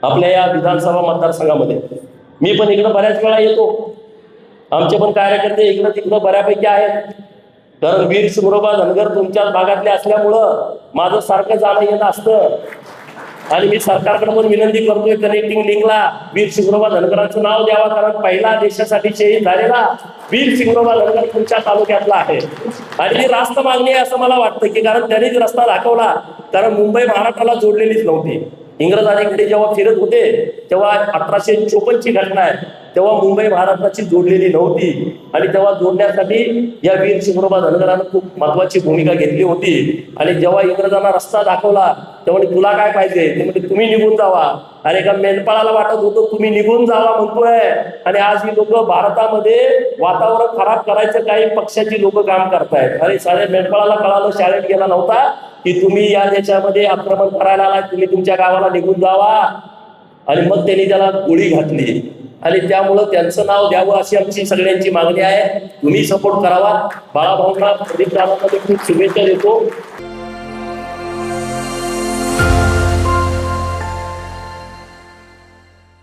आपल्या या विधानसभा मतदारसंघामध्ये. मी पण इकडं बऱ्याच वेळा येतो, आमचे पण कार्यकर्ते इकडं तिकडं बऱ्यापैकी आहेत. कारण वीर शिवरोबा धनगर तुमच्याच भागातले असल्यामुळं माझं सारखं जाणं येणं असतं. आणि मी सरकारकडे पण विनंती करतोय, कनेक्टिंग लिंकला वीर शिवरोबा धनगरांचं नाव द्यावा, कारण पहिला देशासाठी शहीद झालेला वीर शिवरोबा धनगर तुमच्या तालुक्यातला आहे. आणि ही रास्त मागणी आहे असं मला वाटतं, की कारण त्यांनीच रस्ता दाखवला. कारण मुंबई महाराष्ट्राला जोडलेलीच नव्हती. इंग्रजांकडे जेव्हा फिरत होते तेव्हा 1854 ची घटना आहे, तेव्हा मुंबई महाराष्ट्राची जोडलेली नव्हती. आणि तेव्हा जोडण्यासाठी या वीर शिवरोबा धनगरांना खूप महत्वाची भूमिका घेतली होती. आणि जेव्हा इंग्रजांना रस्ता दाखवला तेव्हा तुला काय पाहिजे, ते म्हणजे तुम्ही निघून जावा. अरे एका मेंढपाळाला वाटत होतं तुम्ही निघून जावा म्हणतोय, आणि आज ही लोक भारतामध्ये वातावरण खराब करायचं काही पक्षाची लोक काम करतायत. अरे सारे मेंढपाळाला कळालं, शाळेत गेला नव्हता, की तुम्ही या देशामध्ये आक्रमण करायला आलाय, तुम्ही तुमच्या गावाला निघून जावा. आणि मग त्यांनी त्याला गोळी घातली. आणि त्यामुळं त्यांचं नाव द्यावं अशी आमची सगळ्यांची मागणी आहे. तुम्ही सपोर्ट करावा. बाळाभाऊंना प्रदीप दादांना खूप शुभेच्छा देतो.